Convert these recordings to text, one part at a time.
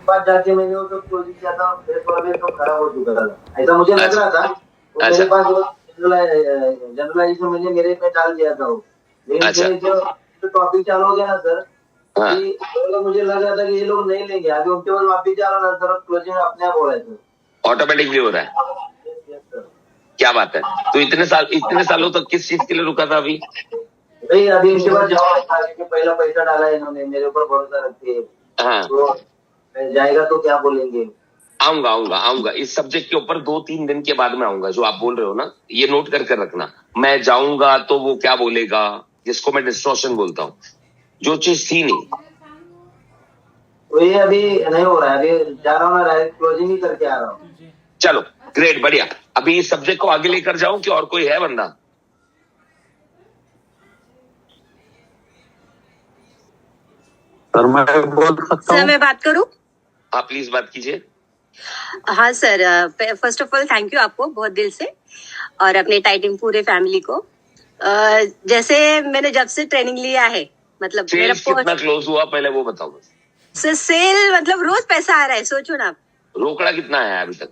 बाद जाके मैंने वो तो क्लोजिंग किया था, मेरे थोड़ा भी तो खराब हो चुका था, ऐसा मुझे लग अच्छा रहा था। तो अच्छा मेरे पास जनरलाइजेशन मैंने मेरे पे डाल दिया था वो, लेकिन अच्छा। फिर जो टॉपिक चालू हो गया ना सर, हाँ, कि पहले मुझे लग रहा था कि ये लोग नहीं लेंगे, अभी उनके बाद वापिस जा रहा था सर, क्लोजिंग अपने आप हो रहा है सर। ऑटोमेटिकली हो रहा है। Yes, sir। क्या बात है। तो इतने सालों तक किस चीज के लिए रुका था अभी? भाई अभी इनके बाद जवाब था कि पहला पैसा डाला है इन्होंने, मेरे ऊपर भरोसा रखते हैं, हाँ, तो जाएगा तो क्या बोलेंगे। आऊंगा आऊंगा आऊंगा इस सब्जेक्ट के ऊपर 2-3 दिन के बाद में आऊंगा, जो आप बोल रहे हो ना, ये नोट कर रखना। मैं जाऊंगा तो वो क्या बोलेगा, जिसको मैं डिस्टॉर्शन बोलता हूँ, जो चीज थी नहीं। तो ये अभी नहीं हो रहा है, अभी जा रहा हूँ ना, डायरेक्ट क्लोजिंग ही करके आ रहा हूँ। चलो ग्रेट, बढ़िया। अभी इस सब्जेक्ट को आगे लेकर जाऊं कि और कोई है बंदा? सर मैं बोल सकता सर हूँ? मैं बात करूं? हाँ प्लीज बात कीजिए। हाँ sir, first of all thank you आपको बहुत दिल से, और अपने टाइटिंग पूरे फैमिली को। जैसे मैंने जब से ट्रेनिंग लिया है, मतलब मेरा सेल्स कितना क्लोज हुआ पहले वो बताओ बस। सर सेल मतलब रोज पैसा आ रहा है, सोचो ना आप। रोकड़ा कितना है अभी तक?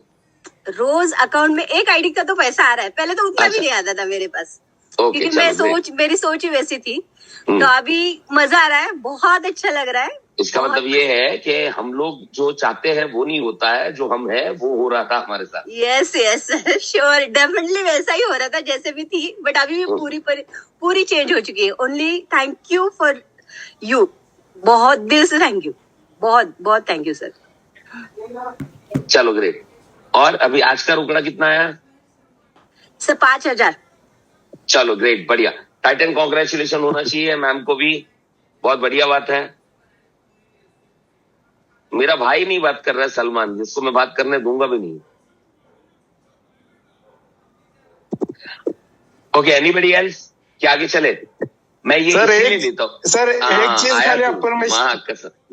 रोज अकाउंट में एक आईडी का तो पैसा आ रहा है, पहले तो उतना अच्छा। भी नहीं आता था मेरे पास, ओके, क्योंकि चलो मेरी सोच ही वैसी थी। तो अभी मजा आ रहा है, बहुत अच्छा लग रहा है। इसका मतलब ये है कि हम लोग जो चाहते हैं वो नहीं होता है, जो हम है वो हो रहा था हमारे साथ। यस यस श्योर, डेफिनेटली वैसा ही हो रहा था जैसे भी थी, बट अभी भी पूरी चेंज हो चुकी है। Only thank you for you, बहुत दिल से थैंक यू, बहुत बहुत थैंक यू सर। चलो ग्रेट। और अभी आज का रुकड़ा कितना आया? सर 5,000। चलो ग्रेट, बढ़िया। टाइटन कॉन्ग्रेचुलेशन होना चाहिए मैम को भी, बहुत बढ़िया बात है। मेरा भाई नहीं बात कर रहा है सलमान, जिसको मैं बात करने दूंगा भी नहीं। Okay, anybody else? क्या आगे चले? मैं ये सर इसलिए एक लेता हूँ। सर एक चीज खाली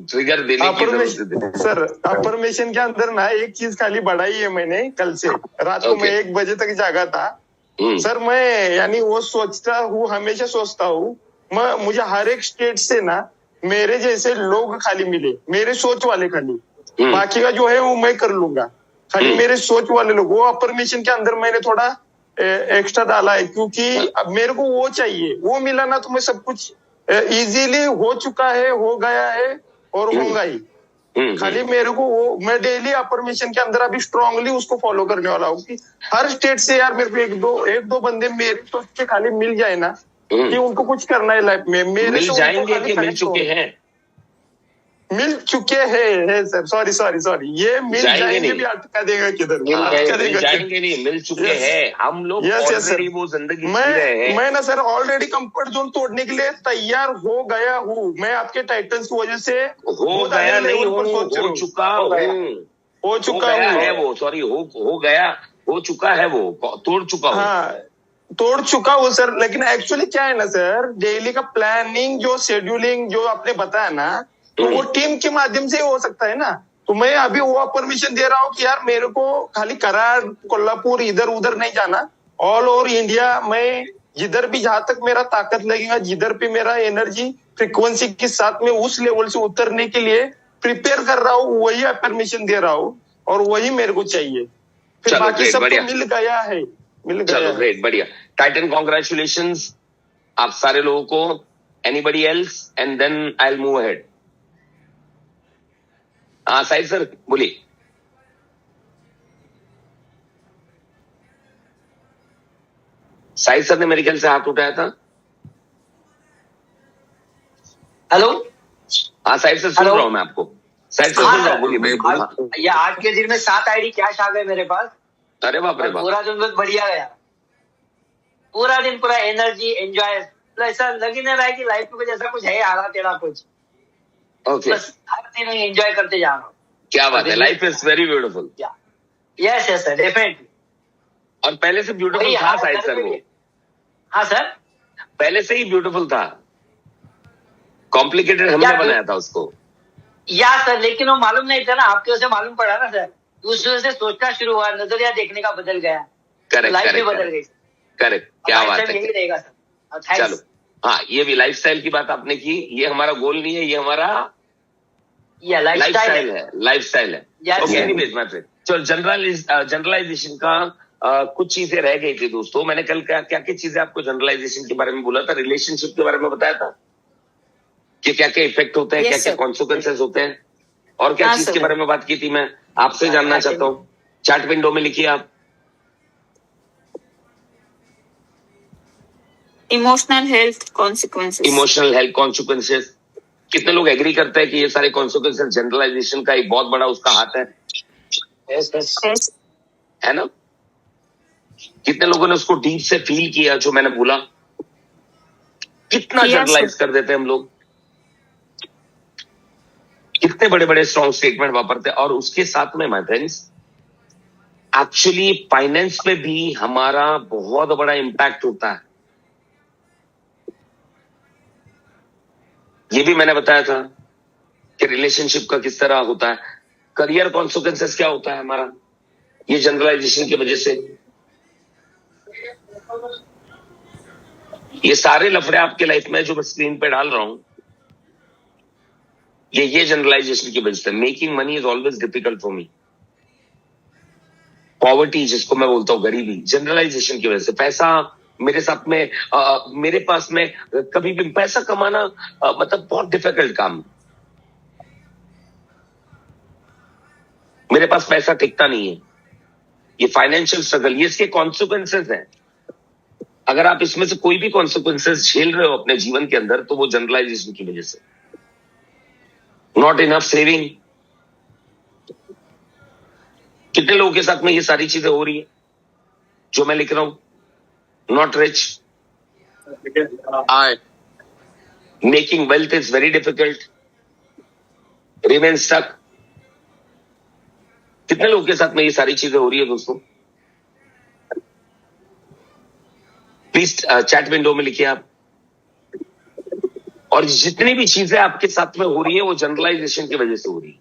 ट्रिगर देने की सर अफर्मेशन के अंदर ना एक चीज खाली बढ़ाई है मैंने कल से। रात को मैं 1 बजे तक जागा था सर। मैं यानी वो सोचता हूँ, हमेशा सोचता हूँ, मुझे हर एक स्टेट से ना मेरे जैसे लोग खाली मिले, मेरे सोच वाले खाली। बाकी का जो है वो मैं कर लूंगा, खाली मेरे सोच वाले लोग। वो अफर्मेशन के अंदर मैंने थोड़ा एक्स्ट्रा डाला है, क्योंकि अब मेरे को वो चाहिए, वो मिला ना तो मैं सब कुछ इजीली हो चुका है, हो गया है और होगा ही। खाली मेरे को वो, मैं डेली अफर्मेशन के अंदर अभी स्ट्रांगली उसको फॉलो करने वाला हूँ कि हर स्टेट से यार मेरे को एक दो बंदे मेरे सोच के खाली मिल जाए ना, कि उनको कुछ करना है लाइफ में, मेरे मिल से जाएंगे कि मिल चुके हैं? मिल चुके हैं सर। सॉरी ये मिल जाएंगे भी अटका देगा किधर, मिल जाएंगे नहीं, मिल चुके हैं। हम लोग ऑलरेडी वो जिंदगी जी रहे हैं। मैं ना सर ऑलरेडी कंफर्ट जोन तोड़ने के लिए तैयार हो गया हूँ। मैं आपके टाइटल्स की वजह से हो गया नहीं हूँ, हो चुका है वो, सॉरी हो गया, हो चुका है वो, तोड़ चुका हूँ। हाँ तोड़ चुका हूँ सर। लेकिन एक्चुअली क्या है ना सर, डेली का प्लानिंग जो शेड्यूलिंग जो आपने बताया ना, तो वो टीम के माध्यम से हो सकता है ना। तो मैं अभी वो परमिशन दे रहा हूँ कि यार मेरे को खाली करार कोल्हापुर इधर उधर नहीं जाना, ऑल ओवर इंडिया मैं जिधर भी, जहां तक मेरा ताकत लगेगा, जिधर भी मेरा एनर्जी फ्रिक्वेंसी के साथ में उस लेवल से उतरने के लिए प्रिपेयर कर रहा हूँ, वही परमिशन दे रहा हूँ और वही मेरे को चाहिए। फिर बाकी सब तो मिल गया है, मिल गया। चलो ग्रेट, बढ़िया। टाइटन कॉन्ग्रेचुलेशंस आप सारे लोगों को। Anybody else and then I will move ahead. हाँ साहिद सर बोलिए। साहिद सर ने मेरे ख्याल से हाथ उठाया था। हेलो। हाँ साहिद सर, सुन रहा हूँ मैं आपको। साहिद सर सुन रहा हूँ, बोलिए। ये आज के दिन में 7 आईडी कैश आ गए मेरे पास। अरे बाप रे बाप। पूरा दिन बहुत बढ़िया गया, पूरा दिन पूरा एनर्जी एंजॉय, ऐसा लग ही नहीं रहा है कि लाइफ में जैसा कुछ है आला टेढ़ा कुछ। ओके, बस हर दिन एंजॉय करते जा रहा हूँ। क्या बात है, life is very beautiful. Yes yes sir, definitely. और पहले से ब्यूटीफुल था साहिद सर वो? हाँ सर, पहले से ही ब्यूटीफुल था, कॉम्प्लिकेटेड हमने बनाया था उसको। या सर, लेकिन वो मालूम नहीं था ना, आपकी वजह से मालूम पड़ा ना सर, उस वजह से सोचना शुरू हुआ, नजरिया देखने का बदल गया। करेक्ट, लाइफ भी बदल गई। करेक्ट, क्या बात है। यही रहेगा सर। चलो हाँ, ये भी लाइफस्टाइल की बात आपने की। ये हमारा गोल नहीं है, ये हमारा या लाइफस्टाइल है Yes, okay sir. Anyways my friend चलो जनरलाइजेशन का कुछ चीजें रह गई थी दोस्तों। मैंने कल क्या क्या चीजें आपको जनरलाइजेशन के बारे में बोला था, रिलेशनशिप के बारे में बताया था कि क्या क्या इफेक्ट होते हैं, Yes, क्या क्या sir. कॉन्सिक्वेंसेज होते हैं, और क्या हाँ, चीज sir. के बारे में बात की थी मैं आपसे जानना चाहता हूँ। चैट विंडो में लिखिए आप। Emotional health consequences. कितने लोग एग्री करते हैं कि ये सारे कॉन्सिक्वेंसेज जनरलाइजेशन का एक बहुत बड़ा उसका हाथ है? Yes. है ना? कितने लोगों ने उसको डीप से फील किया जो मैंने बोला? कितना Yes, जनरलाइज sir. कर देते हैं हम लोग, कितने बड़े बड़े स्ट्रॉन्ग स्टेटमेंट वापरते हैं। और उसके साथ में माय फ्रेंड्स एक्चुअली फाइनेंस पे भी हमारा बहुत बड़ा इंपैक्ट होता है। ये भी मैंने बताया था कि रिलेशनशिप का किस तरह होता है, करियर कॉन्सिक्वेंसेस क्या होता है हमारा, ये जनरलाइजेशन की वजह से। ये सारे लफड़े आपके लाइफ में जो मैं स्क्रीन पे डाल रहा हूं, ये जनरलाइजेशन की वजह से। Making money is always difficult for me. Poverty जिसको मैं बोलता हूं गरीबी, जनरलाइजेशन की वजह से। पैसा मेरे साथ में मेरे पास में कभी भी पैसा कमाना मतलब बहुत डिफिकल्ट काम। मेरे पास पैसा टिकता नहीं है। ये फाइनेंशियल स्ट्रगल, ये इसके कॉन्सिक्वेंसेस हैं। अगर आप इसमें से कोई भी कॉन्सिक्वेंसेस झेल रहे हो अपने जीवन के अंदर, तो वो जनरलाइजेशन की वजह से। Not enough saving. कितने लोगों के साथ में ये सारी चीजें हो रही है जो मैं लिख रहा हूं? Not rich, making wealth is very difficult, remain stuck. कितने लोगों के साथ में ये सारी चीजें हो रही है दोस्तों? प्लीज चैट विंडो में लिखिए आप। और जितनी भी चीजें आपके साथ में हो रही है वो जनरलाइजेशन की वजह से हो रही है।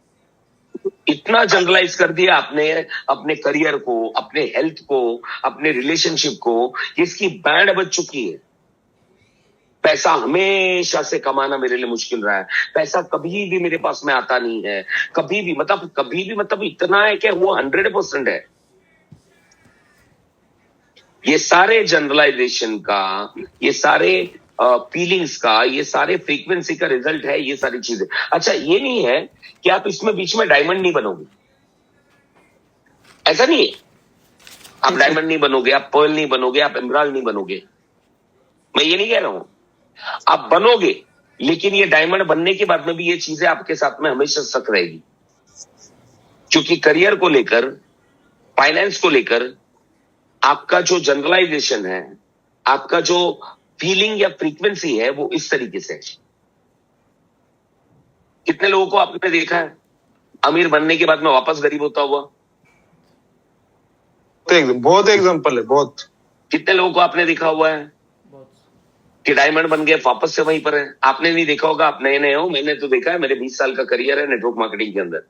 इतना जनरलाइज कर दिया आपने अपने करियर को, अपने हेल्थ को, अपने रिलेशनशिप को, इसकी बैंड बज चुकी है। पैसा हमेशा से कमाना मेरे लिए मुश्किल रहा है। पैसा कभी भी मेरे पास में आता नहीं है, कभी भी मतलब इतना है कि वो 100% है। ये सारे जनरलाइजेशन का, ये सारे फीलिंग्स का, ये सारे फ्रीक्वेंसी का रिजल्ट है ये सारी चीजें। अच्छा, ये नहीं है कि आप इसमें बीच में डायमंड नहीं बनोगे, ऐसा नहीं है। आप डायमंड नहीं बनोगे, आप पर्ल नहीं बनोगे, आप एमराल्ड नहीं बनोगे, मैं ये नहीं कह रहा हूं। आप बनोगे, लेकिन ये डायमंड बनने के बाद में भी ये चीजें आपके साथ में हमेशा सक रहेगी। क्योंकि करियर को लेकर, फाइनेंस को लेकर आपका जो जनरलाइजेशन है, आपका जो फीलिंग या फ्रीक्वेंसी है, वो इस तरीके से है। कितने लोगों को आपने देखा है अमीर बनने के बाद में वापस गरीब होता हुआ? बहुत एग्जांपल है, बहुत। कितने लोगों को आपने देखा हुआ है कि डायमंड बन गए वापस से वहीं पर है? आपने नहीं देखा होगा, आप नए नए हो, मैंने तो देखा है। मेरे 20 साल का करियर है नेटवर्क मार्केटिंग के अंदर,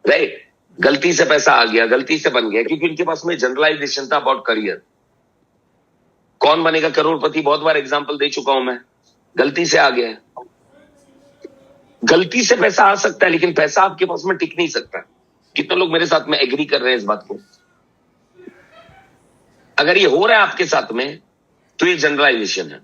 राइट। गलती से पैसा आ गया, गलती से बन गया, क्योंकि उनके पास में जनरलाइजेशन था अबाउट करियर। कौन बनेगा करोड़पति, बहुत बार एग्जांपल दे चुका हूं मैं। गलती से आ गया। गलती से पैसा आ सकता है, लेकिन पैसा आपके पास में टिक नहीं सकता। कितने लोग मेरे साथ में एग्री कर रहे हैं इस बात को? अगर ये हो रहा है आपके साथ में, तो ये जनरलाइजेशन है।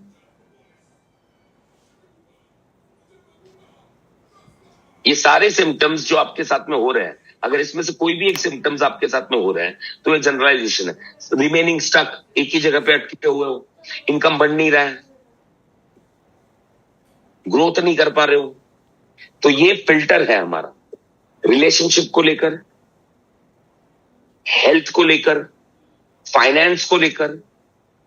ये सारे सिम्टम्स जो आपके साथ में हो रहे हैं, अगर इसमें से कोई भी एक सिम्टम्स आपके साथ में हो रहे हैं, तो ये जनरलाइजेशन है। रिमेनिंग स्टक, एक ही जगह पे अटके हुए हो, इनकम बढ़ नहीं रहा है, ग्रोथ नहीं कर पा रहे हो, तो ये फिल्टर है हमारा। रिलेशनशिप को लेकर, हेल्थ को लेकर, फाइनेंस को लेकर,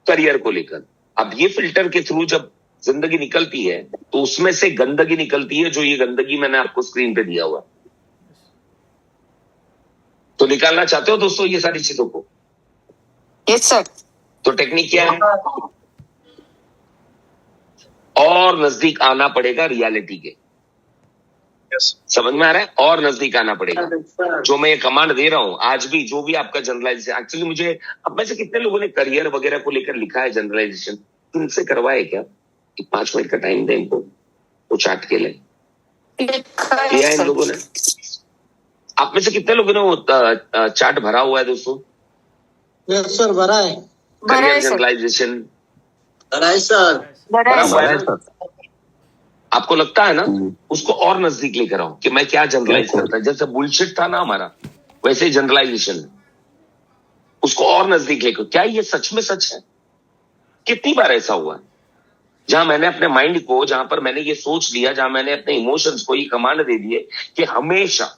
करियर को लेकर। अब ये फिल्टर के थ्रू जब जिंदगी निकलती है, तो उसमें से गंदगी निकलती है, जो ये गंदगी मैंने आपको स्क्रीन पे दिया हुआ। तो निकालना चाहते हो दोस्तों ये सारी चीजों को? Yes sir. तो टेक्निक क्या है? और नजदीक आना पड़ेगा रियलिटी के। समझ में आ रहा है? और नजदीक आना पड़ेगा। जो मैं ये कमांड दे रहा हूं आज भी, जो भी आपका जनरलाइजेशन, एक्चुअली मुझे अब में से कितने लोगों ने करियर वगैरह को लेकर लिखा है जनरलाइजेशन, उनसे करवाए क्या? 5 मिनट का टाइम दें इनको, वो चाट के ले। किया इन लोगों ने। आप में से कितने लोगों ने वो चार्ट भरा हुआ है दोस्तों? यस सर, भरा है। करियर जनरलाइजेशन भरा है सर। भरा हुआ है ना? आपको लगता है ना उसको और नजदीक लेकर आओ कि मैं क्या जनरलाइज करता है। जैसे बुलशिट था ना हमारा, वैसे ही जनरलाइजेशन उसको और नजदीक लेकर। क्या ये सच में सच है? कितनी बार ऐसा हुआ है जहां मैंने अपने माइंड को, जहां पर मैंने ये सोच लिया, जहां मैंने अपने इमोशंस को ये कमांड दे दिए कि हमेशा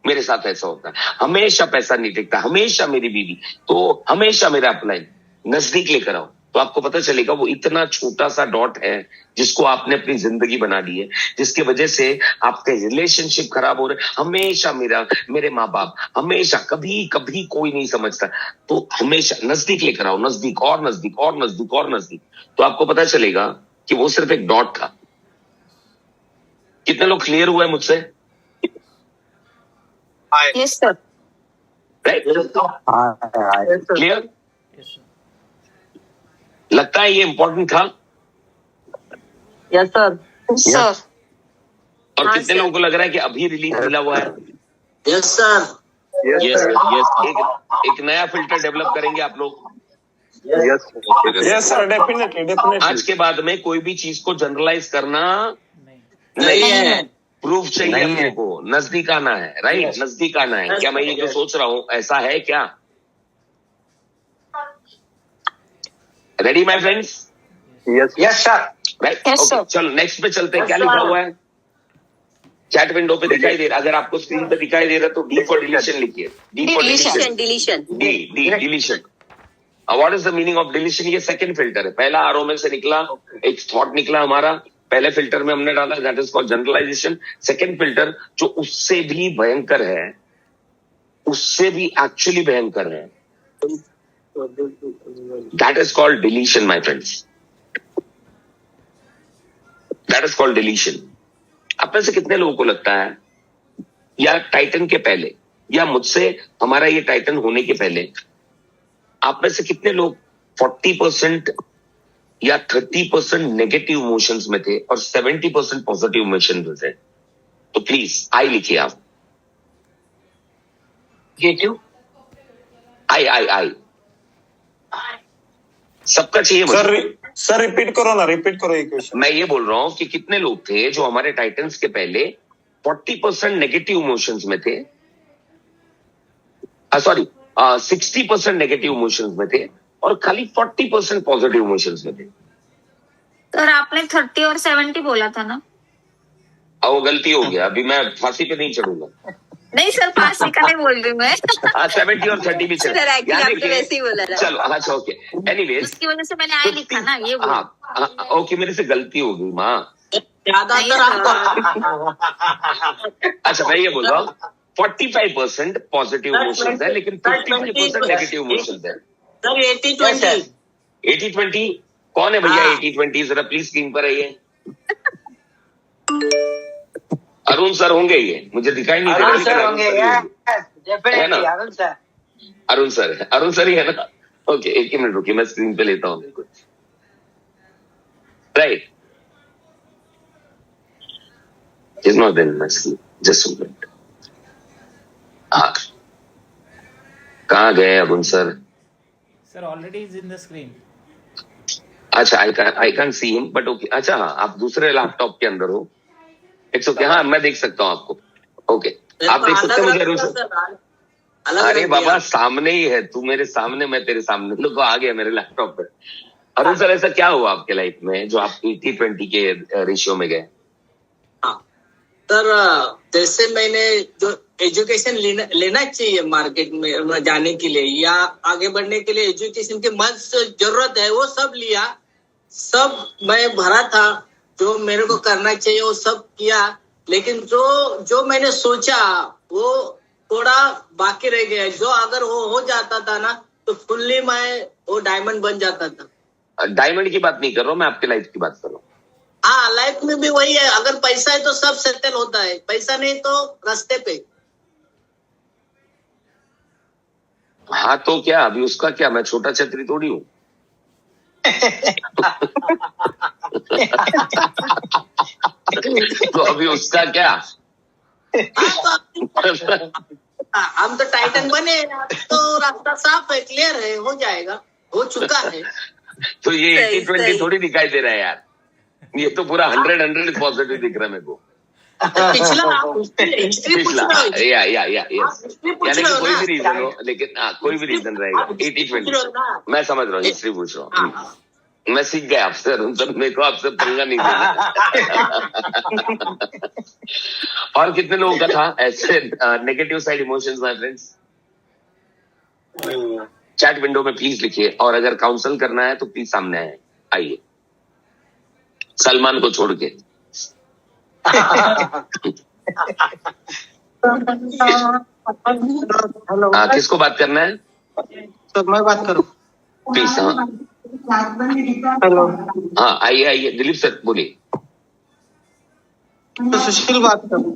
मेरे साथ ऐसा होता है, हमेशा पैसा नहीं टिकता, हमेशा मेरी बीवी, तो हमेशा मेरा अपलाइन। नजदीक लेकर आओ तो आपको पता चलेगा वो इतना छोटा सा डॉट है जिसको आपने अपनी जिंदगी बना ली है, जिसकी वजह से आपके रिलेशनशिप खराब हो रहे। हमेशा मेरे माँ बाप, हमेशा, कभी कभी कोई नहीं समझता। तो हमेशा नजदीक लेकर आओ, नजदीक और नजदीक और नजदीक और नजदीक, तो आपको पता चलेगा कि वो सिर्फ एक डॉट था। कितने लोग क्लियर हुए मुझसे? Yes sir. Right, clear? लगता है ये इंपॉर्टेंट था? Yes sir. सर और कितने लोगों को लग रहा है कि अभी रिलीज मिला हुआ है? Yes sir. यस। एक नया फिल्टर डेवलप करेंगे आप लोग। Yes sir, definitely. आज के बाद में कोई भी चीज को जनरलाइज करना नहीं है। प्रूफ चाहिए अपने को, नजदीक आना है। राइट, नजदीक आना है। क्या मैं ये जो सोच रहा हूं ऐसा है क्या? Ready my friends? Yes sir. Right, Yes, okay, sir. चलो नेक्स्ट पे चलते हैं। क्या लिखा हुआ है चैट विंडो पे? दिखाई दे रहा? अगर आपको स्क्रीन पे दिखाई दे रहा तो डी फॉर डिलीशन लिखिए। D for deletion. Deletion. Deletion. What is the meaning of deletion? ये सेकंड फिल्टर है। पहला आरओ में से निकला, एक थॉट निकला हमारा, पहले फिल्टर में हमने डाला, that is called generalization. Second filter जो उससे भी भयंकर है, उससे भी एक्चुअली भयंकर है, that is called deletion my friends. That is called deletion. आप में से कितने लोगों को लगता है, या टाइटन के पहले, या मुझसे हमारा ये टाइटन होने के पहले, आप में से कितने लोग 40% या 30% नेगेटिव इमोशंस में थे और 70% पॉजिटिव इमोशंस में थे? तो प्लीज आई लिखिए आप। आई सबका चाहिए मुझे। सर रिपीट करो ये क्वेश्चन। मैं ये बोल रहा हूं कि कितने लोग थे जो हमारे टाइटन्स के पहले 40% नेगेटिव इमोशंस में थे, 60% नेगेटिव इमोशंस में थे और खाली 40% पॉजिटिव इमोशंस में थे। सर आपने 30 और 70 बोला था ना? अब वो गलती हो गया, अभी मैं फांसी पे नहीं चढ़ूंगा। नहीं सर, 5 का नहीं बोल रही मैं। 70 और 30 भी सर एक्चुअली आपने वैसे ही बोला था। चलो अच्छा, ओके, एनीवेज उसकी वजह से मैंने आई लिखा ना, ये बोला। हाँ, ओके, मेरे से गलती हो गई माँ। ज्यादातर आपको। अच्छा, मैं ये बोल रहा हूँ 45% पॉजिटिव इमोशंस है लेकिन 55% नेगेटिव इमोशंस है। सर 80-20। 80-20 कौन है भैया? 80-20 जरा प्लीज स्क्रीन पर आइए। अरुण सर होंगे ये, मुझे दिखाई नहीं दे रहा। अरुण सर होंगे, डेफिनेटली अरुण सर ही है ना? ओके, एक ही मिनट रुकिए, मैं स्क्रीन पे लेता हूँ कुछ। Right, is not there my screen, just a minute. हाँ, कहाँ गए Arun sir? Sir, already is in the screen. अच्छा, I can see him, but okay. अच्छा हाँ, आप दूसरे लैपटॉप के अंदर हो। इट्स ओके, हाँ मैं देख सकता हूँ आपको। ओके, आप देख सकते हैं मुझे अरुण सर? अरे बाबा, सामने ही है तू, मेरे सामने, मैं तेरे सामने। लोग आ गया मेरे लैपटॉप पे। अरुण सर, ऐसा क्या हुआ आपके लाइफ में जो आप 80-20 के रेशियो में गए? सर जैसे मैंने जो एजुकेशन लेना चाहिए मार्केट में जाने के लिए या आगे बढ़ने के लिए, एजुकेशन की मस्त जरूरत है, वो सब लिया, सब मैं भरा था, जो मेरे को करना चाहिए वो सब किया, लेकिन जो मैंने सोचा वो थोड़ा बाकी रह गया। जो अगर वो हो जाता था ना तो फुल्ली मैं वो डायमंड बन जाता था। डायमंड की बात नहीं कर रहा हूँ मैं, आपके लाइफ की बात कर रहा हूँ। हाँ, लाइफ में भी वही है, अगर पैसा है तो सब सेटल होता है, पैसा नहीं तो रास्ते पे। हाँ तो क्या अभी उसका क्या, मैं छोटा छतरी थोड़ी हूँ। तो अभी उसका क्या? हम तो टाइटन बने, तो रास्ता साफ है, क्लियर है, हो जाएगा, हो चुका है। तो ये सही, 80-20 सही। थोड़ी दिखाई दे रहा है यार, ये तो पूरा 100 पॉजिटिव दिख रहा है मेरे को। पिछला हिस्ट्री पूछ पिछला रहे हो? या आप हिस्ट्री पूछ यानी रहे कि हो कोई ना? भी रीजन हो, लेकिन कोई भी रीजन रहेगा। आप हिस्ट्री पूछ रहे हो 80-20 ना? मैं समझ रहा हूँ, हिस्ट्री पूछ रहा हूँ। हाँ। मैं सीख गया आपसे, तो मेरे को आपसे पंगा नहीं देना। और कितने लोगों का था ऐसे negative side emotions my friends? Chat window में प्लीज लिखिए, और अगर काउंसल करना है तो प्लीज सामने आइए, सलमान को छोड़ के। हेलो किसको बात करना है? सर, मैं बात करूं? प्लीज। हाँ हेलो, हाँ, आइए दिलीप सर बोलिए। तो सुशील बात करूं?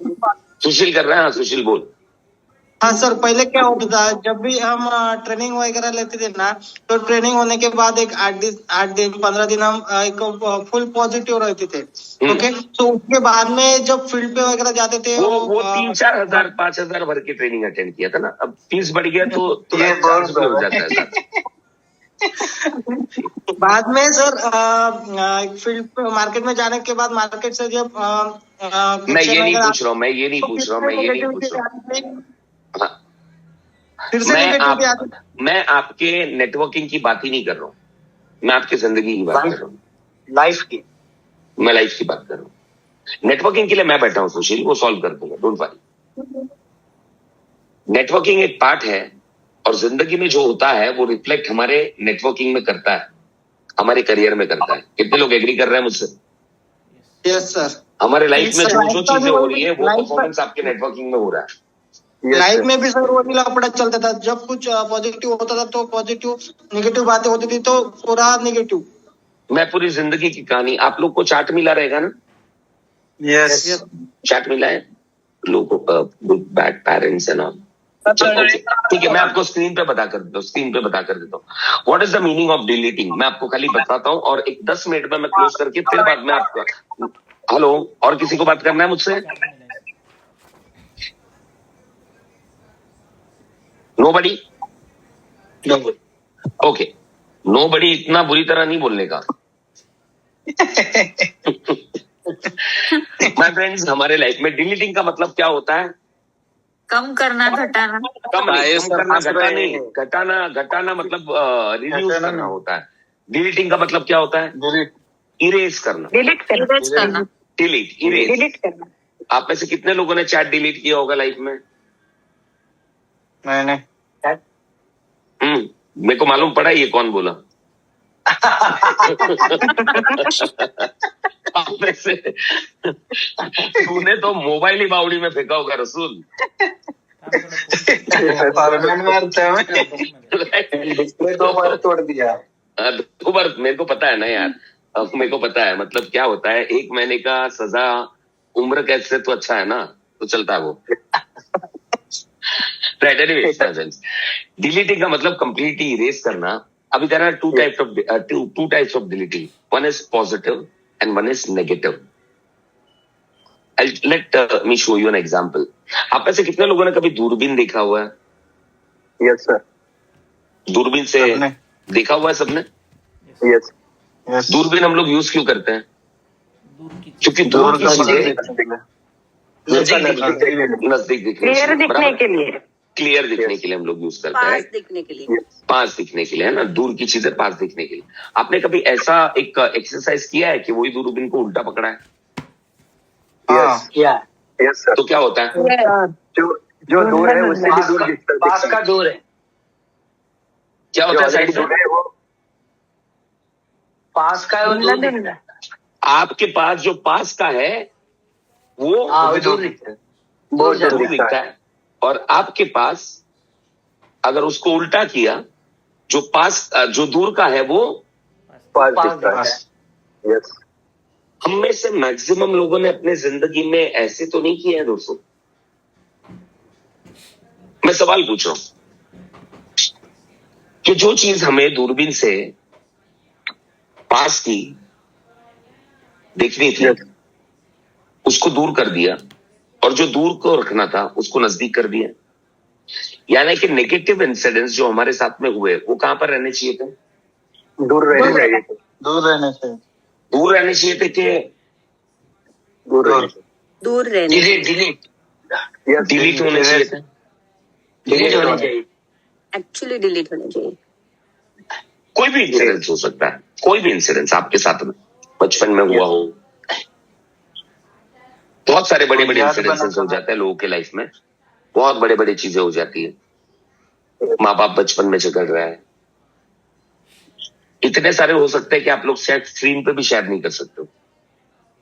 सुशील कर रहे हैं? हाँ सुशील बोल। हाँ सर, पहले क्या होता था, जब भी हम ट्रेनिंग वगैरह लेते थे ना, तो ट्रेनिंग होने के बाद एक 8 दिन 15 दिन हम एक फुल पॉजिटिव रहते थे। ओके, तो उसके बाद में जब फील्ड पे वगैरह जाते थे, वो 3-4 हजार 5,000 भर के ट्रेनिंग अटेंड किया था ना, अब फीस बढ़ गया तो ये बहुत हो जाता है सर। बाद में सर फील्ड मार्केट में जाने के बाद मार्केट से जब मैं ये नहीं पूछ रहा हूँ, मैं ये नहीं पूछ रहा हूँ। हाँ, फिर से नेगेटिविटी आती। मैं आपके नेटवर्किंग की बात ही नहीं कर रहा हूँ, मैं आपकी जिंदगी की बात कर रहा हूँ, लाइफ की। मैं लाइफ की बात कर रहा हूँ। नेटवर्किंग के लिए मैं बैठा हूँ सुशील, वो सॉल्व कर दूंगा, डोंट वरी। नेटवर्किंग एक पार्ट है, और जिंदगी में जो होता है वो रिफ्लेक्ट हमारे नेटवर्किंग में करता है, हमारे करियर में करता है। कितने लोग एग्री कर रहे हैं मुझसे? Yes sir. हमारे लाइफ में जो चीजें हो रही है वो परफॉर्मेंस आपके नेटवर्किंग में हो रहा है। लाइफ में भी सर वही लफड़ा चलता था, जब कुछ पॉजिटिव होता था तो पॉजिटिव, नेगेटिव बातें होती थी तो पूरा नेगेटिव। मैं पूरी जिंदगी की कहानी, आप लोग को चार्ट मिला रहेगा ना? यस, चार्ट मिला है लोगों का, good bad parents and all. ठीक है, मैं आपको स्क्रीन पे बता कर देता हूँ what is the meaning of deleting. मैं आपको खाली बताता हूँ, और एक 10 मिनट में मैं क्लोज करके फिर बाद में आपका। हेलो, और किसी को बात करना है मुझसे? नोबडी? ओके, नोबडी इतना बुरी तरह नहीं बोलने का। माय फ्रेंड्स, हमारे लाइफ में डिलीटिंग का मतलब क्या होता है? कम करना, घटाना। घटाना मतलब रिड्यूस करना होता है। डिलीटिंग का मतलब क्या होता है? इरेज करना। डिलीट करना। डिलीट करना। आप में से कितने लोगों ने चैट डिलीट किया होगा लाइफ में? मैंने। मेरे को मालूम पड़ा ये कौन बोला। आप में से तूने तो मोबाइल ही बावड़ी में फेंका होगा रसूल। दो बार तोड़ दिया। 2 बार? मेरे को पता है ना यार, मेरे को पता है मतलब क्या होता है। 1 महीने का सजा उम्र कैद से तो अच्छा है ना, तो चलता है वो। डिलीटिंग का मतलब कंप्लीटली इरेज करना। अभी there are two types of deleting. One is positive and one is negative. Let me show you an example. आप में से कितने लोगों ने कभी दूरबीन देखा हुआ है? Yes sir. दूरबीन से देखा हुआ है सबने? यस। दूरबीन हम लोग यूज क्यों करते हैं? क्योंकि दूर की चीजें नजदीक क्लियर दिखने के लिए हम लोग यूज करते हैं। पास दिखने के लिए, है ना, दूर की चीजें पास दिखने के लिए। आपने कभी ऐसा एक एक्सरसाइज किया है कि वही दूरबीन को उल्टा पकड़ा है? Yes sir. तो क्या होता है? जो दूर है उससे भी दूर दिखता है। पास का दूर है। क्या होता है साइड में? पास का है, दूर दिखता है। आपके पास जो पास का है वो दूर दिखता है, बहुत दूर दिखता है, और आपके पास अगर उसको उल्टा किया, जो दूर का है वो पास दिखता है। यस। हम में से मैक्सिमम लोगों ने अपने जिंदगी में ऐसे तो नहीं किया है दोस्तों। मैं सवाल पूछ रहा हूं कि जो चीज हमें दूरबीन से पास की देखनी थी, उसको दूर कर दिया, और जो दूर को रखना था उसको नजदीक कर दिया। यानी कि नेगेटिव इंसिडेंट्स जो हमारे साथ में हुए वो कहां पर रहने चाहिए थे? दूर रहने चाहिए थे। दूर रहने से दूर रहने चाहिए थे कि दूर रहने डिलीट होने चाहिए थे? डिलीट होने चाहिए। एक्चुअली डिलीट होने चाहिए। कोई भी इंसिडेंस हो सकता है, कोई भी इंसिडेंस आपके साथ में बचपन में हुआ हो। बहुत सारे बड़े बड़े इंसिडेंसेस हो जाते हैं लोगों के लाइफ में, बहुत बड़े बड़े चीजें हो जाती है। माँ बाप बचपन में झगड़ रहा है, इतने सारे हो सकते हैं कि आप लोग शायद स्क्रीन पे भी शेयर नहीं कर सकते हो।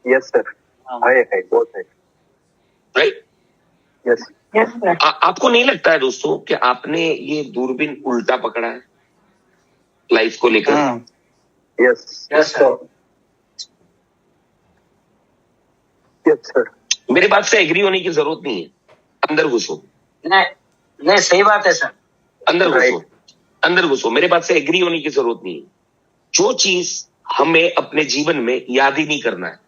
यस सर, है बहुत है। राइट? यस आपको नहीं लगता है दोस्तों कि आपने ये दूरबीन उल्टा पकड़ा है लाइफ को लेकर? Yes sir, yes sir. मेरे बात से एग्री होने की जरूरत नहीं है, अंदर घुसो। नहीं सही बात है सर, अंदर घुसो, अंदर घुसो। मेरे बात से एग्री होने की जरूरत नहीं है। जो चीज हमें अपने जीवन में याद ही नहीं करना है,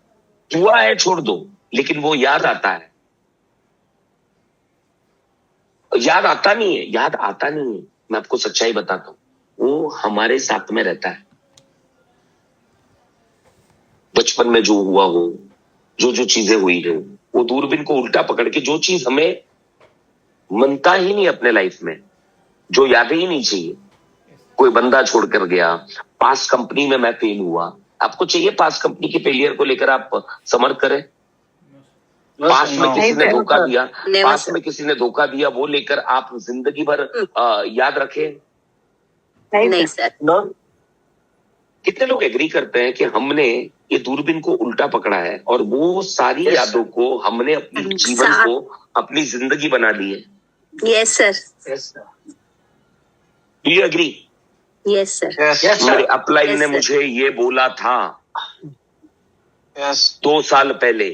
हुआ है छोड़ दो, लेकिन वो याद आता है। याद आता नहीं है, याद आता नहीं है। मैं आपको सच्चाई बताता हूं, वो हमारे साथ में रहता है। बचपन में जो हुआ हो, जो जो चीजें हुई हो, वो दूरबीन को उल्टा पकड़ के जो चीज हमें मनता ही नहीं अपने लाइफ में, जो यादें ही नहीं चाहिए। कोई बंदा छोड़ कर गया, पास कंपनी में मैं फेल हुआ। आपको चाहिए पास कंपनी के फेलियर को लेकर आप समर करें? पास में किसी ने धोखा दिया, पास में किसी ने धोखा दिया, वो लेकर आप जिंदगी भर याद रखें? नहीं सर। कितने लोग एग्री करते हैं कि हमने ये दूरबीन को उल्टा पकड़ा है और वो सारी यादों को हमने अपने जीवन को, अपनी जिंदगी बना ली है? Yes sir. Do you agree? Yes sir. मेरे अपलाइन ने मुझे ये बोला था 2 साल पहले,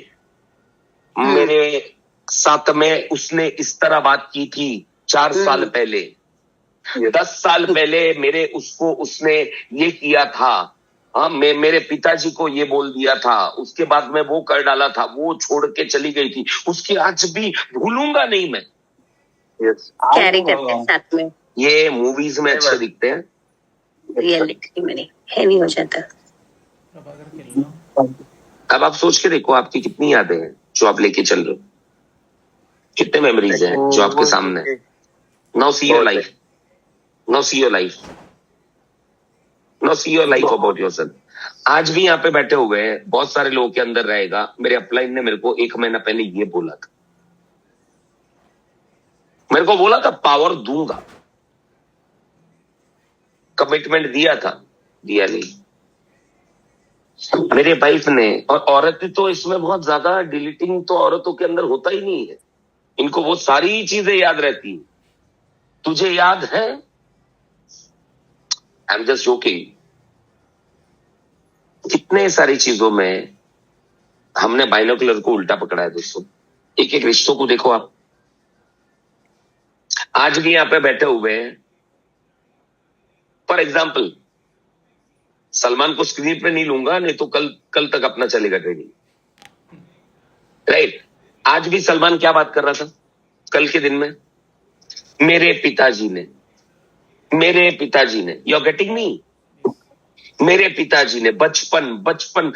मेरे साथ में उसने इस तरह बात की थी 4 साल पहले, 10 साल पहले मेरे उसको उसने ये किया था। हाँ, मेरे पिताजी को ये बोल दिया था, उसके बाद में वो कर डाला था, वो छोड़ के चली गई थी, उसकी आज भी भूलूंगा नहीं मैं। कैरी करते हैं साथ में। ये मूवीज में अच्छे दिखते हैं, रियलिटी में नहीं, हैवी हो जाता है। अब आप सोच के देखो आपकी कितनी यादें हैं जो आप लेके चल रहे हो, कितने मेमोरीज हैं जो आपके सामने। Now see your life, now see your life, now see your life about yourself. आज भी यहाँ पे बैठे हुए हैं, बहुत सारे लोगों के अंदर रहेगा। मेरे अपलाइन ने मेरे को 1 महीना पहले ये बोला था, मेरे को बोला था पावर दूंगा, कमिटमेंट दिया था, दिया नहीं। मेरे वाइफ ने, और औरतें तो इसमें बहुत ज्यादा डिलीटिंग तो औरतों के अंदर होता ही नहीं है, इनको वो सारी चीजें याद रहती है। तुझे याद है? I am just joking. कितने सारी चीजों में हमने बाइनोकुलर को उल्टा पकड़ा है दोस्तों। एक एक रिश्तों को देखो आप, आज भी यहां पे बैठे हुए हैं। फॉर एग्जाम्पल, सलमान को स्क्रीन पे नहीं लूंगा, नहीं तो कल तक अपना चलेगा ट्रेनिंग, राइट? आज भी सलमान क्या बात कर रहा था कल के दिन में? मेरे पिताजी ने, यू आर गेटिंग मी? मेरे पिताजी ने बचपन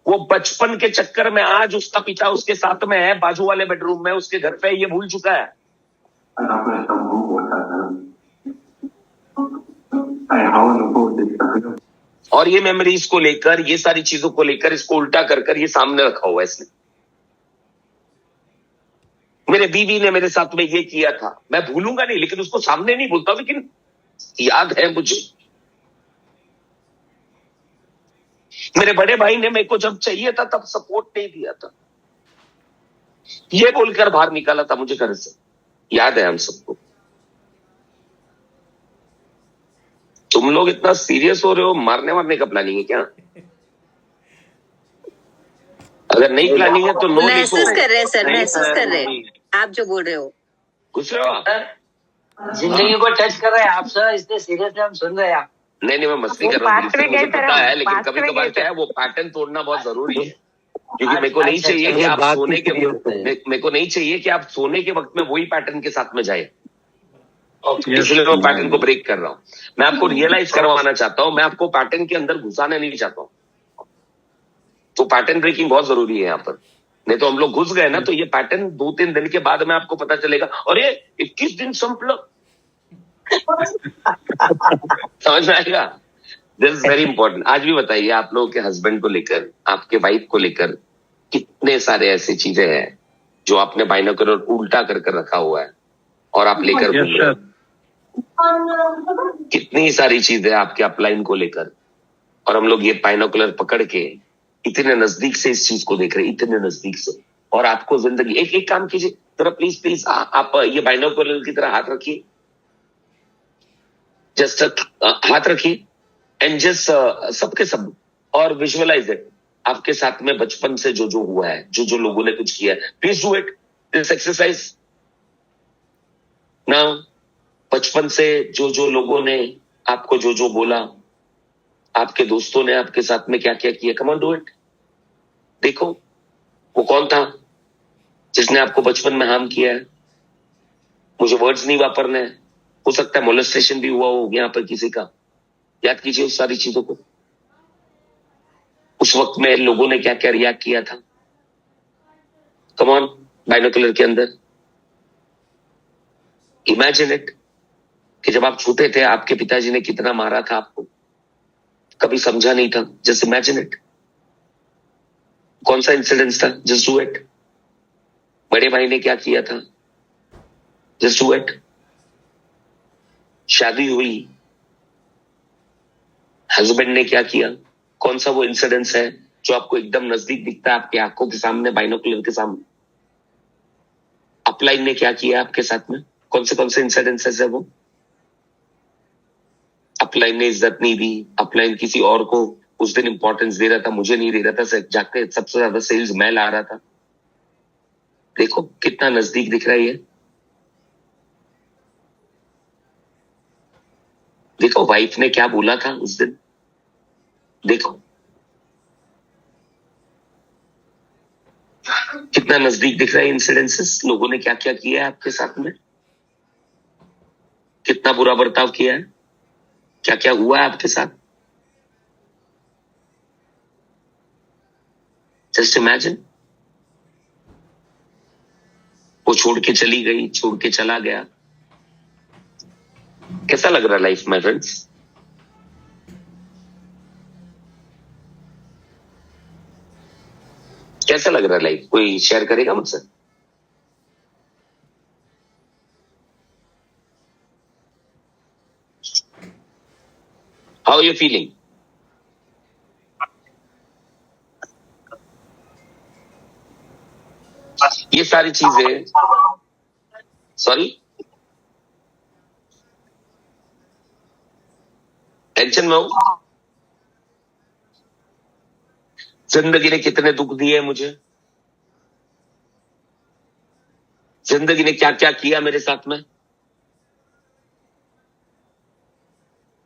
वो बचपन के चक्कर में आज उसका पिता उसके साथ में है, बाजू वाले बेडरूम में, उसके घर पे, ये भूल चुका है। और ये मेमोरीज को लेकर, ये सारी चीजों को लेकर, इसको उल्टा कर ये सामने रखा हुआ है इसने। मेरे बीवी ने मेरे साथ में ये किया था, मैं भूलूंगा नहीं, लेकिन उसको सामने नहीं भूलता, लेकिन याद है मुझे। मेरे बड़े भाई ने मेरे को जब चाहिए था तब सपोर्ट नहीं दिया था, ये बोलकर बाहर निकाला था मुझे घर से, याद है हम सबको। तुम लोग इतना सीरियस हो रहे हो, मारने का प्लानिंग है क्या? अगर नहीं प्लानिंग है तो नो। महसूस कर रहे हैं सर, महसूस कर रहे हैं आप जो बोल रहे हो। कुछ रहे हो आप? जिंदगी को टच कर रहे हैं आप सर, इसलिए सीरियसली हम सुन रहे हैं आप। नहीं मैं मस्ती कर रहा हूँ, मुझे पता है, लेकिन कभी कभार क्या है वो पैटर्न तोड़ना बहुत जरूरी है, क्योंकि मेरे को नहीं चाहिए कि आप सोने के मेरे को नहीं चाहिए कि आप सोने के वक्त में वही पैटर्न के साथ में जाए, इसलिए मैं पैटर्न को ब्रेक कर रहा हूँ। मैं आपको रियलाइज करवाना चाहता हूँ, मैं आपको पैटर्न के अंदर घुसाना नहीं चाहता हूँ। तो पैटर्न ब्रेकिंग बहुत जरूरी है यहाँ पर, नहीं तो हम लोग घुस गए ना तो ये पैटर्न 2-3 दिन के बाद में आपको पता चलेगा, अरे 21 दिन संपल समझ में आएगा। This is very important. आज भी बताइए आप लोगों के हस्बैंड को लेकर, आपके वाइफ को लेकर कितने सारे ऐसी चीजें हैं जो आपने बाइनोकुलर उल्टा कर रखा हुआ है और आप लेकर घूम रहे हो। कितनी सारी चीजें आपके अपलाइन को लेकर, और हम लोग ये बाइनोकुलर पकड़ के इतने नजदीक से इस चीज को देख रहे हैं, इतने नजदीक से। और आपको जिंदगी एक काम कीजिए जरा, प्लीज आप ये बाइनोकुलर की तरह हाथ रखिए, जस्ट हाथ रखिए एंड जस्ट सबके सब, और विजुअलाइज इट आपके साथ में बचपन से जो हुआ है, जो लोगों ने कुछ किया है। Please do it, this exercise ना। बचपन से जो लोगों ने आपको जो बोला, आपके दोस्तों ने आपके साथ में क्या क्या किया, कम ऑन डू इट। देखो वो कौन था जिसने आपको बचपन में हार्म किया है। मुझे वर्ड्स नहीं वापरने हैं, हो सकता है मोलेस्टेशन भी हुआ हो यहाँ पर किसी का। याद कीजिए उस सारी चीजों को, उस वक्त में लोगों ने क्या क्या रिएक्ट किया था। कम ऑन, बाइनोकुलर के अंदर इमेजिन इट कि जब आप छोटे थे आपके पिताजी ने कितना मारा था आपको, कभी समझा नहीं था। जस्ट इमेजिन इट, कौन सा इंसिडेंस था, जस्ट डू इट। बड़े भाई ने क्या किया था, जस्ट डू इट। शादी हुई, हस्बैंड ने क्या किया, कौन सा वो इंसिडेंस है जो आपको एकदम नजदीक दिखता है, आपकी आंखों के सामने, बाइनोकुलर के सामने। अपलाइन ने क्या किया आपके साथ में, कौन से इंसिडेंसेस है वो। अपलाइन ने इज्जत नहीं दी, अपलाइन किसी और को उस दिन इंपॉर्टेंस दे रहा था, मुझे नहीं दे रहा था, जाके सबसे ज्यादा सेल्स मैं ला रहा था। देखो कितना नजदीक दिख रहा है ये। देखो वाइफ ने क्या बोला था उस दिन, देखो कितना नजदीक दिख रहा है इंसिडेंसेस। लोगों ने क्या क्या किया है आपके साथ में, कितना बुरा बर्ताव किया है, क्या क्या हुआ है आपके साथ। जस्ट इमेजिन, वो छोड़ के चली गई, छोड़ के चला गया। कैसा लग रहा है लाइफ माय फ्रेंड्स। कैसा लग रहा है लाइफ, कोई शेयर करेगा मुझसे। How you feeling. ये सारी चीजें, सॉरी टेंशन में हूं। जिंदगी ने कितने दुख दिए मुझे, जिंदगी ने क्या क्या किया मेरे साथ में।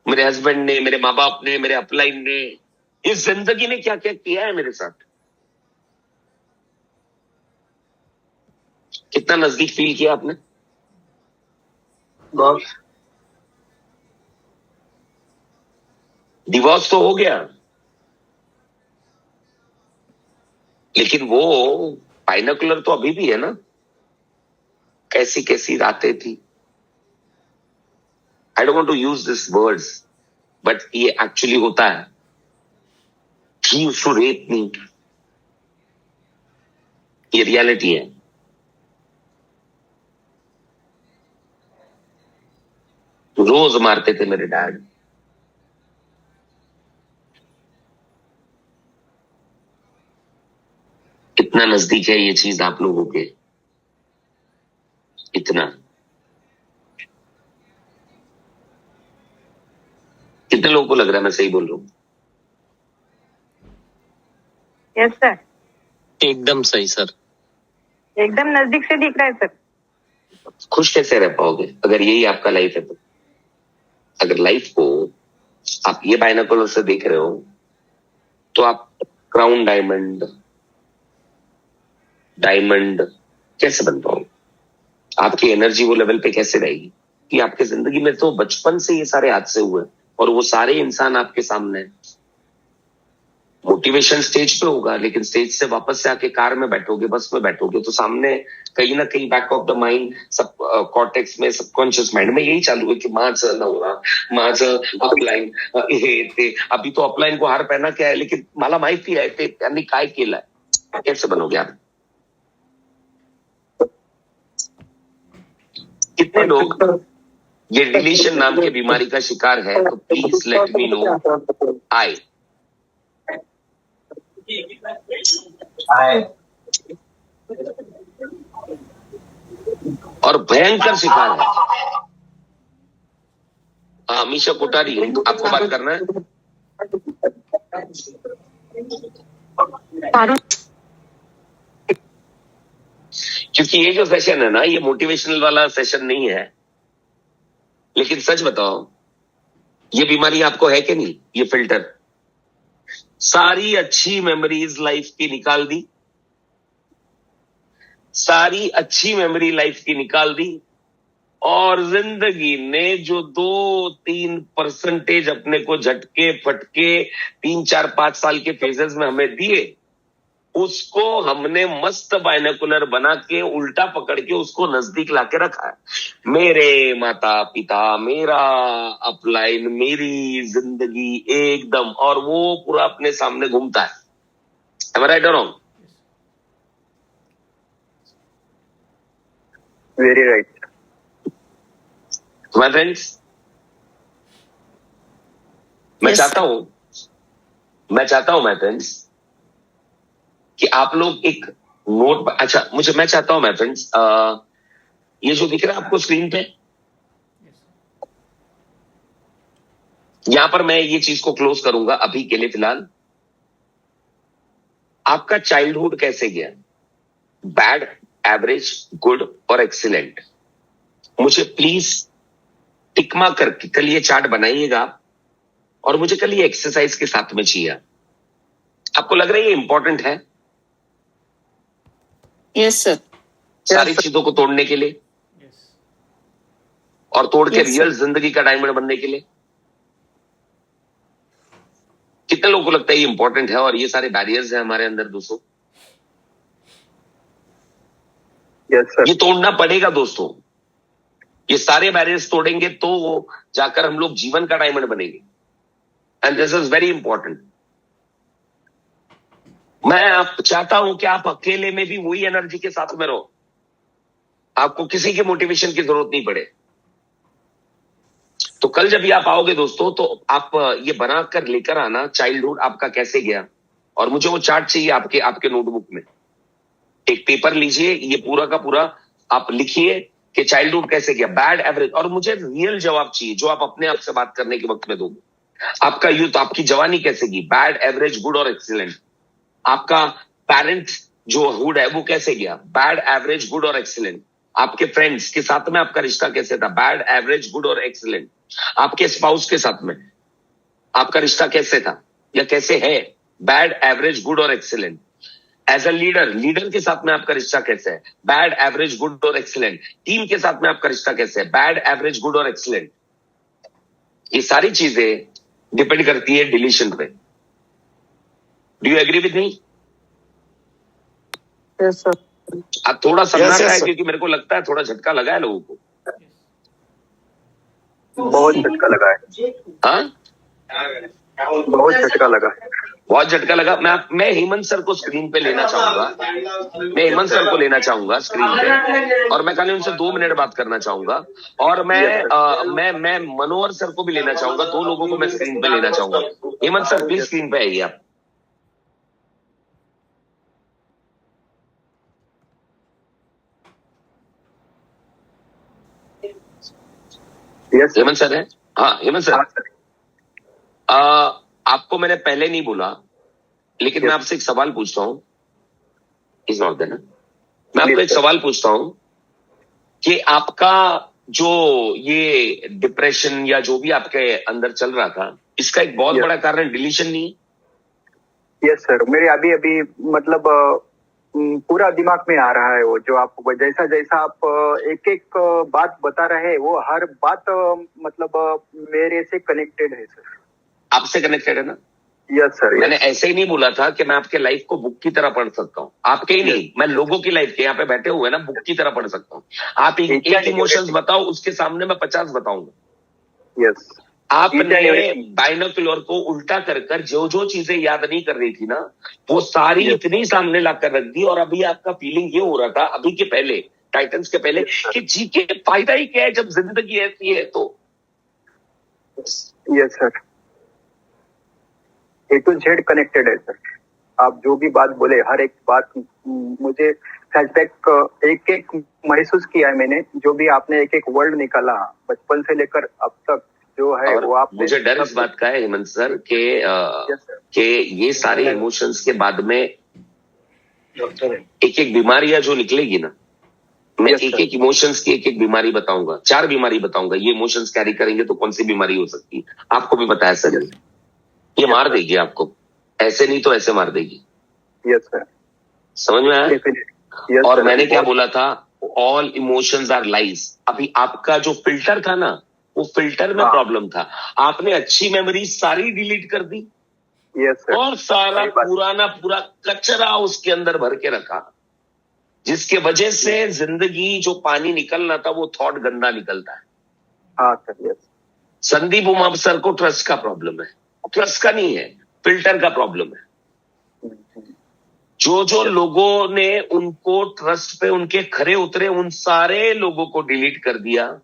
मेरे हस्बैंड ने, मेरे माँ बाप ने, मेरे अपलाइन ने, इस जिंदगी ने क्या क्या किया है मेरे साथ। कितना नजदीक फील किया आपने। बहुत। डिवोर्स तो हो गया, लेकिन वो बाइनोकुलर तो अभी भी है ना। कैसी कैसी रातें थी। I don't want to use this words, but ये एक्चुअली होता है। He used to rape me, ये रियलिटी है। रोज मारते थे मेरे डैड। कितना नजदीक है ये चीज आप लोगों के, इतना। कितने लोगों को लग रहा है मैं सही बोल रहा हूँ। यस सर, एकदम सही सर, एकदम नजदीक से दिख रहा है सर। खुश कैसे रह पाओगे अगर यही आपका लाइफ है तो। अगर लाइफ को आप ये बाइनोकुलर से देख रहे हो तो आप क्राउन डायमंड कैसे बन पाओगे? आपकी एनर्जी वो लेवल पे कैसे रहेगी कि आपके जिंदगी में तो बचपन से ये सारे हादसे हुए और वो सारे इंसान आपके सामने हैं। मोटिवेशन स्टेज पे होगा, लेकिन स्टेज से वापस से आके कार में बैठोगे, बस में बैठोगे तो सामने कहीं ना कहीं बैक ऑफ द माइंड, सब कॉर्टेक्स में, सबकॉन्शियस माइंड में यही चालू है कि माझं नवरा, माझं अपलाइन, हे ते. अभी तो अपलाइन को हार पहना क्या है, लेकिन मला माहिती आहे ते त्यांनी काय केलंय. कैसे बनोगे आप? कितने लोग ये डिलीशन नाम की बीमारी का शिकार है? तो प्लीज लेट मी नो. आई और भयंकर शिकार है. अमीशा कोठारी, आपको बात करना है? क्योंकि ये जो सेशन है ना, ये मोटिवेशनल वाला सेशन नहीं है. लेकिन सच बताओ, ये बीमारी आपको है कि नहीं? ये फिल्टर सारी अच्छी मेमोरीज लाइफ की निकाल दी, सारी अच्छी मेमोरी लाइफ की निकाल दी, और जिंदगी ने जो 2-3% अपने को झटके फटके 3-4-5 साल के फेजेस में हमें दिए, उसको हमने मस्त बाइनोकुलर बना के उल्टा पकड़ के उसको नजदीक लाके रखा है. मेरे माता पिता, मेरा अपलाइन, मेरी जिंदगी एकदम, और वो पूरा अपने सामने घूमता है. Am I right or wrong? Very right. My friends, मैं चाहता हूं my friends कि आप लोग एक नोट, अच्छा मैं चाहता हूं my friends, ये जो दिख रहा है आपको स्क्रीन पे, यहां पर मैं ये चीज को क्लोज करूंगा अभी के लिए फिलहाल. आपका चाइल्डहुड कैसे गया? बैड, एवरेज, गुड और एक्सीलेंट. मुझे प्लीज टिकमा करके कल ये चार्ट बनाइएगा और मुझे कल ये एक्सरसाइज के साथ में चाहिए. आपको लग रहा है ये इंपॉर्टेंट है? Yes sir. सारी चीजों को तोड़ने के लिए और तोड़ के रियल जिंदगी का डायमंड बनने के लिए. कितने लोगों को लगता है ये इंपॉर्टेंट है और ये सारे बैरियर्स हैं हमारे अंदर दोस्तों? ये तोड़ना पड़ेगा दोस्तों. ये सारे बैरियर्स तोड़ेंगे तो जाकर हम लोग जीवन का डायमंड बनेंगे. And this is very important. मैं आप चाहता हूं कि आप अकेले में भी वही एनर्जी के साथ में रहो, आपको किसी के मोटिवेशन की जरूरत नहीं पड़े. तो कल जब भी आप आओगे दोस्तों, तो आप ये बनाकर लेकर आना चाइल्डहुड आपका कैसे गया, और मुझे वो चार्ट चाहिए आपके नोटबुक में. एक पेपर लीजिए, ये पूरा का पूरा आप लिखिए कि चाइल्डहुड कैसे गया, बैड, एवरेज, और मुझे रियल जवाब चाहिए जो आप अपने आप से बात करने के वक्त में दोगे. आपका यूथ, आपकी जवानी कैसे गई, बैड, एवरेज, गुड और एक्सीलेंट. आपका पेरेंट जो हुड है वो कैसे गया, बैड, एवरेज, गुड और एक्सीलेंट. आपके फ्रेंड्स के साथ में आपका रिश्ता कैसे था, बैड, एवरेज, गुड और एक्सीलेंट. आपके स्पाउस के साथ में आपका रिश्ता कैसे था या कैसे है, बैड, एवरेज, गुड और एक्सीलेंट. एज अ लीडर के साथ में आपका रिश्ता कैसे है, बैड, एवरेज, गुड और एक्सीलेंट. टीम के साथ में आपका रिश्ता कैसे है, बैड, एवरेज, गुड और एक्सीलेंट. ये सारी चीजें डिपेंड करती है डिलीशन पे. Do you agree with me? Yes sir. आप थोड़ा समझना है क्योंकि मेरे को लगता है थोड़ा झटका लगा है लोगों को. बहुत झटका लगा है. हाँ, बहुत झटका लगा. बहुत झटका लगा. मैं हेमंत सर को स्क्रीन पे लेना चाहूंगा. मैं हेमंत सर को लेना चाहूंगा स्क्रीन पे, और मैं खाली उनसे 2 मिनट बात करना चाहूंगा. और मैं मनोहर सर को भी लेना चाहूंगा. 2 लोगों को मैं स्क्रीन पे लेना चाहूंगा. हेमंत सर प्लीज स्क्रीन पे आइए आप. हेमंत सर है? हाँ हेमंत सर. आपको मैंने पहले नहीं बोला, लेकिन मैं आपसे एक सवाल पूछता हूँ. इज नॉट देना. मैं आपको एक सवाल पूछता हूँ कि आपका जो ये डिप्रेशन या जो भी आपके अंदर चल रहा था, इसका एक बहुत बड़ा कारण डिलीशन नहीं? यस सर, मेरे अभी अभी मतलब पूरा दिमाग में आ रहा है वो, जो आप जैसा जैसा आप एक एक बात बता रहे हैं, वो हर बात मतलब मेरे से कनेक्टेड है सर। आपसे कनेक्टेड है ना? Yes sir. मैंने ऐसे ही नहीं बोला था कि मैं आपके लाइफ को बुक की तरह पढ़ सकता हूँ, आपके ही नहीं, मैं लोगों की लाइफ के यहाँ पे बैठे हुए ना बुक की तरह पढ़ सकता हूँ। आप एक इमोशंस बताओ, उसके सामने मैं 50 बताऊंगा। यस। आपने बाइनोकुलर को उल्टा कर कर जो चीजें याद नहीं कर रही थी ना, वो सारी इतनी सामने लाकर रख दी, और अभी आपका फीलिंग ये हो रहा था अभी के पहले, टाइटन्स के पहले, कि जी के फायदा ही क्या है जब जिंदगी ऐसी है तो। Yes sir, A to Z connected है सर। आप जो भी बात बोले, हर एक बात मुझे फ्लैशबैक एक एक महसूस किया है मैंने। जो भी आपने एक एक वर्ड निकाला बचपन से लेकर अब तक जो है वो आप, मुझे डर इस बात का है हेमंत सर के ये सारे इमोशंस के बाद में एक एक बीमारियां जो निकलेगी ना, मैं एक एक इमोशंस की एक एक बीमारी बताऊंगा, 4 बीमारी बताऊंगा। ये इमोशंस कैरी करेंगे तो कौन सी बीमारी हो सकती है, आपको भी पता है सर। ये मार देगी आपको, ऐसे नहीं तो ऐसे मार देगी। यस सर, समझ में आया? और मैंने क्या बोला था, ऑल इमोशंस आर लाइज। अभी आपका जो फिल्टर था ना, वो फिल्टर में प्रॉब्लम था। आपने अच्छी मेमोरी सारी डिलीट कर दी। Yes sir. और सारा पुराना पूरा कचरा उसके अंदर भर के रखा, जिसके वजह से जिंदगी जो पानी निकलना था वो थॉट गंदा निकलता है। हाँ sir. Yes. Sandeep Umap sir को ट्रस्ट का प्रॉब्लम है, ट्रस्ट का नहीं है, फिल्टर का प्रॉब्लम है। जो लोगों ने उनको ट्रस्ट पे उनके खरे उतरे, उन सारे लोगों को डिलीट कर दिया,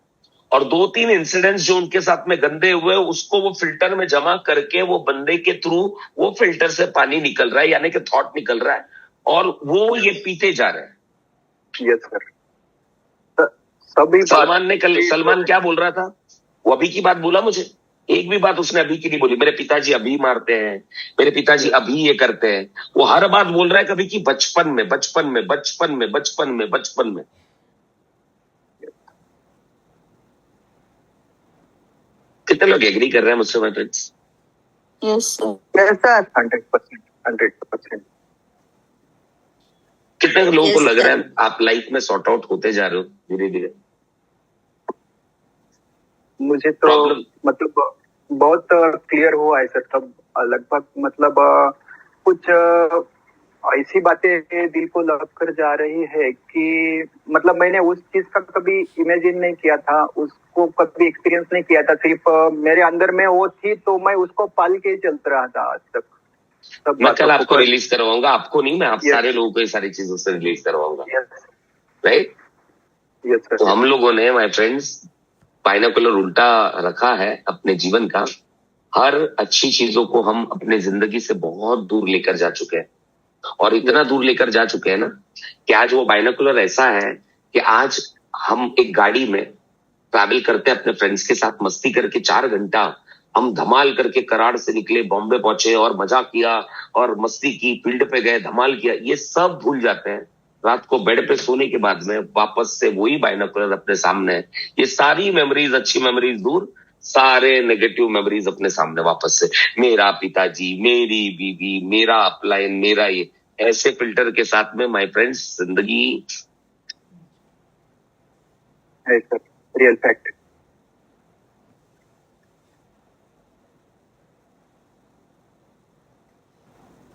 और 2-3 इंसिडेंट्स जो उनके साथ में गंदे हुए उसको वो फिल्टर में जमा करके वो बंदे के थ्रू वो फिल्टर से पानी निकल रहा है, यानी कि थॉट निकल रहा है, और वो ये पीते जा रहे हैं। Yes sir. सभी सलमान क्या बोल रहा था, वो अभी की बात बोला मुझे, एक भी बात उसने अभी की नहीं बोली। मेरे पिताजी अभी मारते हैं, मेरे पिताजी अभी ये करते हैं, वो हर बात बोल रहा है कभी कि बचपन में बचपन में बचपन में बचपन में बचपन में। कितने लोग एग्री कर रहे हैं मुझसे, माय फ्रेंड्स? Yes sir. 100%। कितने लोगों को लग रहा है आप लाइफ में सॉर्ट आउट होते जा रहे हो धीरे धीरे? मुझे तो मतलब बहुत क्लियर हुआ है सर तब, लगभग मतलब कुछ ऐसी बातें दिल को लग कर जा रही है कि मतलब मैंने उस चीज का कभी इमेजिन नहीं किया था, उसको कभी एक्सपीरियंस नहीं किया था, सिर्फ मेरे अंदर में वो थी तो मैं उसको पाल के चल रहा था आज तक। मैं कल आपको रिलीज करवाऊंगा, आपको नहीं, मैं आप सारे लोगों को ये सारी चीजों से रिलीज करवाऊंगा, राइट? Yes sir. तो हम लोगों ने, माय फ्रेंड्स, बाइनोकुलर उल्टा रखा है अपने जीवन का। हर अच्छी चीजों को हम अपने जिंदगी से बहुत दूर लेकर जा चुके हैं, और इतना दूर लेकर जा चुके हैं ना कि आज वो बाइनोकुलर ऐसा है कि आज हम एक गाड़ी में ट्रैवल करते हैं अपने फ्रेंड्स के साथ, मस्ती करके 4 घंटा हम धमाल करके कराड़ से निकले, बॉम्बे पहुंचे और मजा किया और मस्ती की, फील्ड पे गए, धमाल किया, ये सब भूल जाते हैं। रात को बेड पे सोने के बाद में वापस से वही बाइनोकुलर अपने सामने है, ये सारी मेमोरीज, अच्छी मेमोरीज दूर, सारे नेगेटिव मेमोरीज अपने सामने वापस से। मेरा पिताजी, मेरी बीवी, मेरा अपलाइन, मेरा ये, ऐसे फिल्टर के साथ में माय फ्रेंड्स जिंदगी है सर, रियल फैक्ट।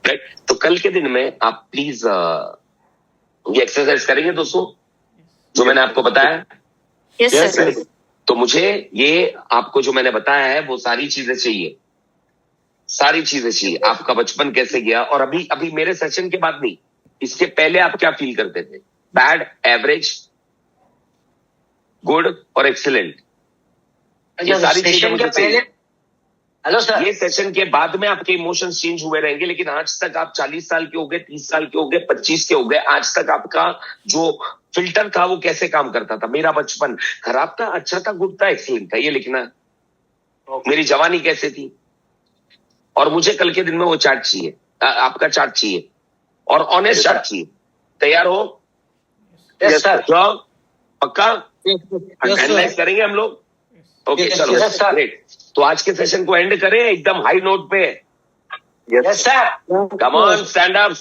राइट? तो कल के दिन में आप प्लीज ये एक्सरसाइज करेंगे दोस्तों, जो मैंने आपको बताया। Yes sir. तो मुझे ये आपको जो मैंने बताया है वो सारी चीजें चाहिए, सारी चीजें चाहिए। आपका बचपन कैसे गया, और अभी मेरे सेशन के बाद नहीं, इसके पहले आप क्या फील करते थे? बैड, एवरेज, गुड और एक्सीलेंट, ये सारी चीजें मुझे चाहिए। हेलो सर, ये सेशन के बाद में आपके इमोशंस चेंज हुए रहेंगे, लेकिन आज तक आप 40 साल के हो गए, 30 साल के हो गए, 25 के हो गए, आज तक आपका जो फिल्टर था वो कैसे काम करता था? मेरा बचपन खराब था, अच्छा था, गुड था, एक्सीलेंट था, ये लिखना है। मेरी जवानी कैसे थी, और मुझे कल के दिन में वो चार्ट चाहिए, आपका चार्ट चाहिए, और ऑनेस्ट चार्ट चाहिए। तैयार हो? Yes sir. पक्का? एनालाइज करेंगे हम लोग। ओके Yes, चलो yes, sir. ग्रेट। तो आज के सेशन को एंड करें एकदम हाई नोट पे। Yes sir. Come on, stand up,